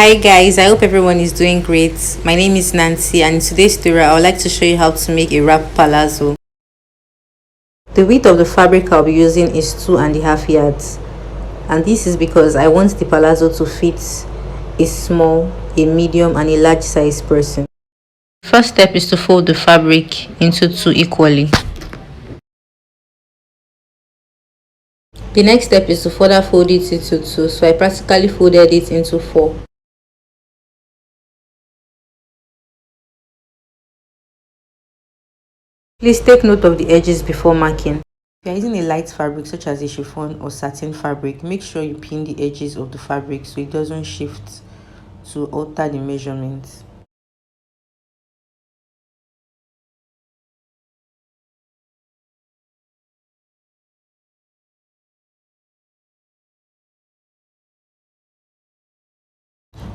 Hi guys, I hope everyone is doing great. My name is Nancy and in today's tutorial I would like to show you how to make a wrap palazzo. The width of the fabric I'll be using is 2.5 yards, and this is because I want the palazzo to fit a small, a medium and a large size person. First step is to fold the fabric into two equally. The next step is to further fold it into two, so I practically folded it into four. Please take note of the edges before marking. If you are using a light fabric such as a chiffon or satin fabric, make sure you pin the edges of the fabric so it doesn't shift to alter the measurements.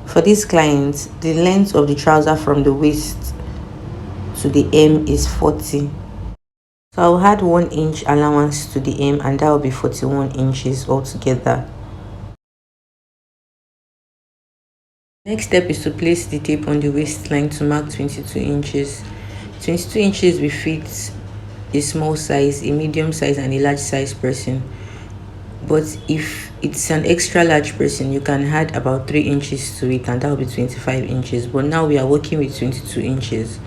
For this client, the length of the trouser from the waist to the hem is 40. So I'll add 1 inch allowance to the hem and that will be 41 inches altogether. Next step is to place the tape on the waistline to mark 22 inches. 22 inches will fit a small size, a medium size and a large size person. But if it's an extra large person, you can add about 3 inches to it and that will be 25 inches. But now we are working with 22 inches.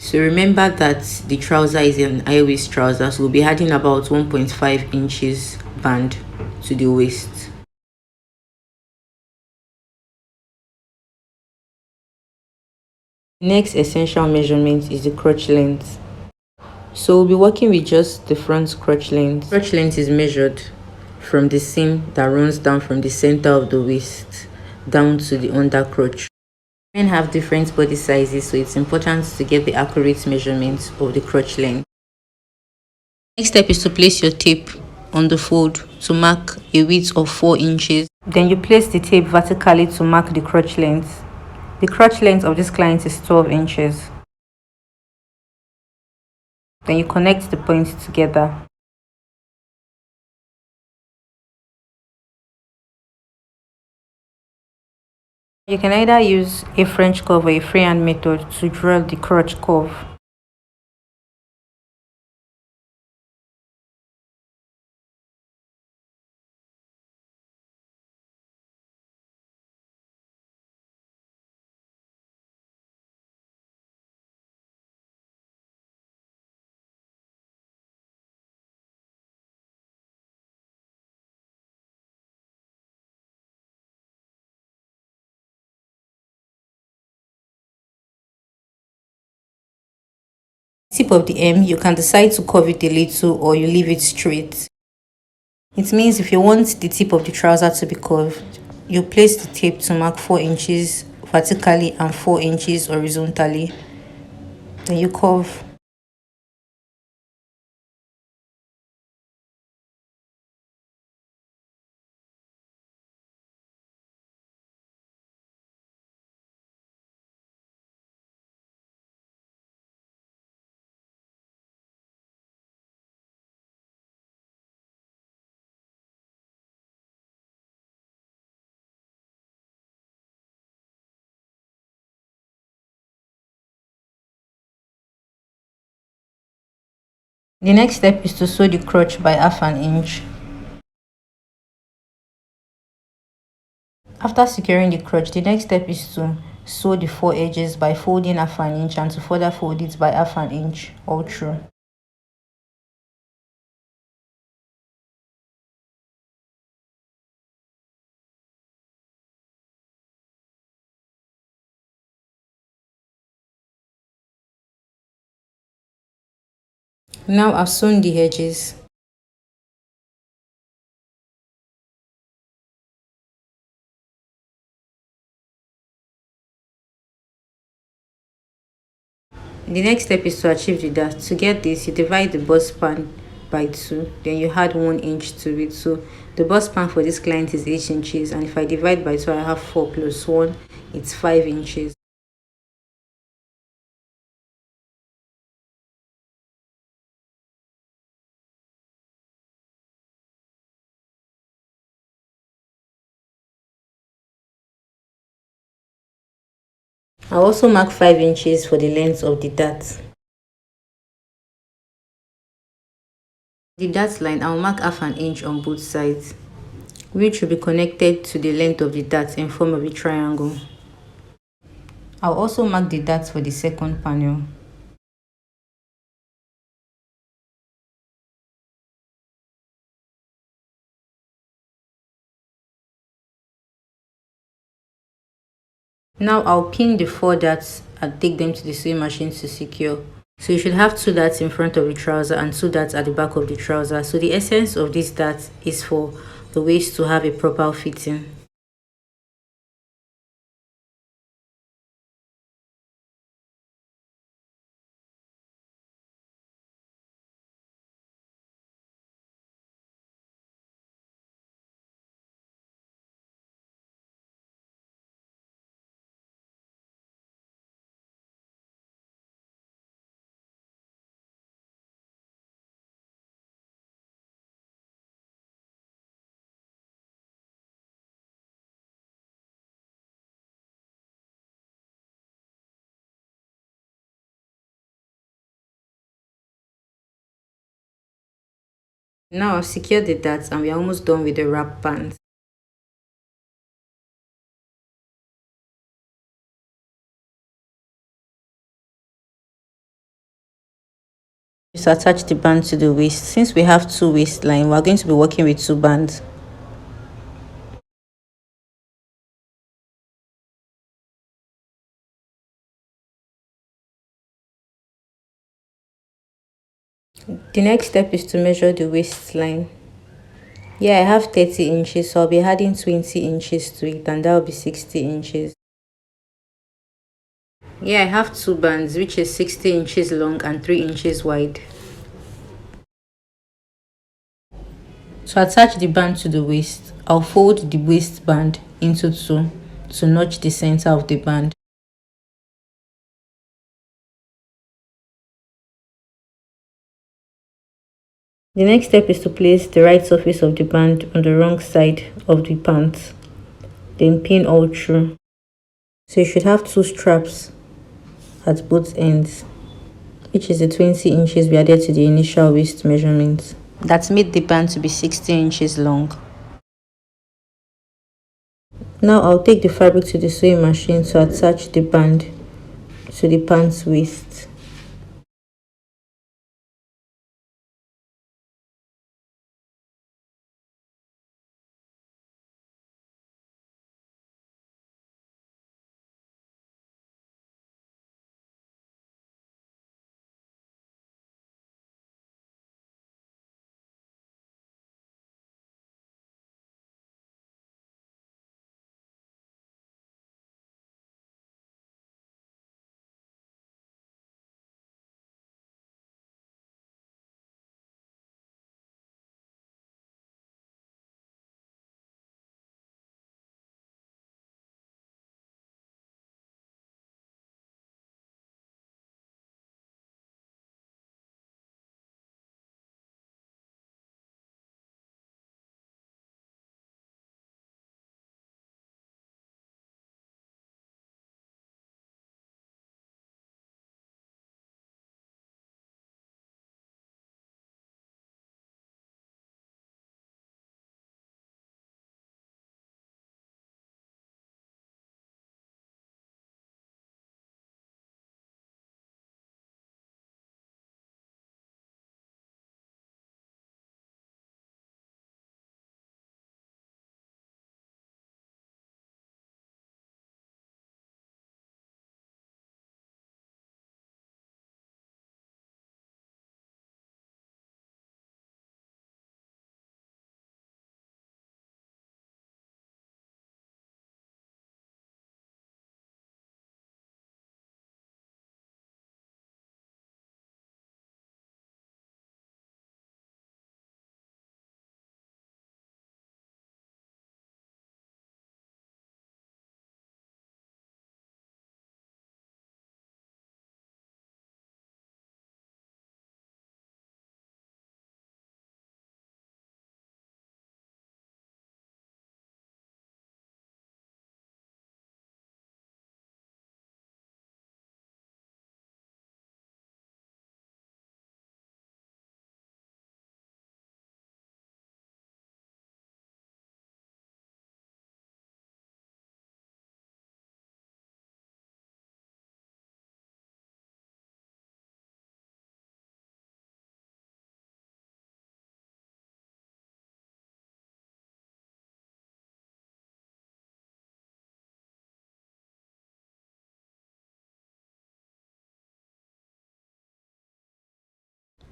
So remember that the trouser is an high waist trouser, so we'll be adding about 1.5 inches band to the waist. Next essential measurement is the crotch length. So we'll be working with just the front crotch length. Crotch length is measured from the seam that runs down from the center of the waist down to the under crotch. Men have different body sizes, so it's important to get the accurate measurement of the crotch length. Next step is to place your tape on the fold to mark a width of 4 inches. Then you place the tape vertically to mark the crotch length. The crotch length of this client is 12 inches. Then you connect the points together. You can either use a French curve or a freehand method to draw the crotch curve. Tip of the hem, you can decide to curve it a little or you leave it straight. It means if you want the tip of the trouser to be curved, you place the tape to mark 4 inches vertically and 4 inches horizontally. Then you curve. The next step is to sew the crotch by 1/2 inch. After securing the crotch, the next step is to sew the 4 edges by folding 1/2 inch and to further fold it by 1/2 inch all through. Now I've sewn the edges. The next step is to achieve the dart. To get this, you divide the bust span by 2, then you add 1 inch to it. So the bust span for this client is 8 inches, and if I divide by 2, I have 4 plus 1, it's 5 inches. I'll also mark 5 inches for the length of the dart. The dart line, I'll mark half an inch on both sides, which will be connected to the length of the dart in form of a triangle. I'll also mark the dart for the second panel. Now I'll pin the 4 darts and take them to the sewing machine to secure. So you should have 2 darts in front of the trouser and 2 darts at the back of the trouser. So the essence of this dart is for the waist to have a proper fitting. Now I've secured the darts and we're almost done with the wrap band. Just attach the band to the waist. Since we have 2 waistline, we're going to be working with 2 bands. The next step is to measure the waistline. Yeah, I have 30 inches, so I'll be adding 20 inches to it, and that'll be 60 inches. Yeah, I have 2 bands, which is 60 inches long and 3 inches wide. To attach the band to the waist, I'll fold the waistband into 2 to notch the center of the band. The next step is to place the right surface of the band on the wrong side of the pants, then pin all through. So you should have 2 straps at both ends, which is the 20 inches we added to the initial waist measurement. That made the band to be 60 inches long. Now I'll take the fabric to the sewing machine to attach the band to the pants waist.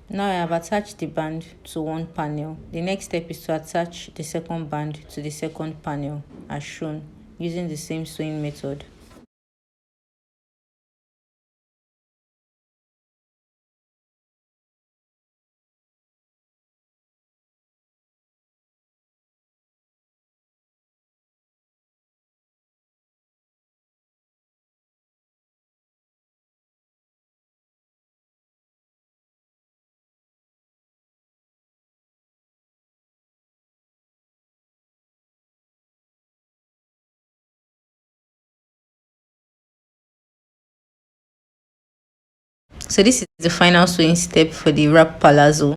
Now I have attached the band to one panel. The next step is to attach the second band to the second panel as shown using the same sewing method. So this is the final sewing step for the wrap palazzo.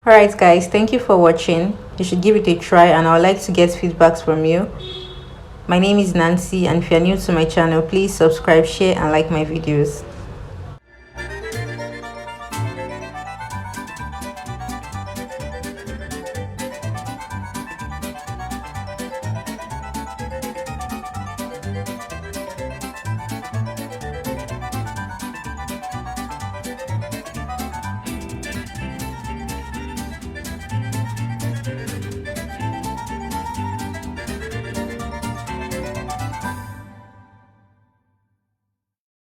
Alright guys, thank you for watching. You should give it a try and I would like to get feedbacks from you. My name is Nancy and if you are new to my channel, please subscribe, share and like my videos.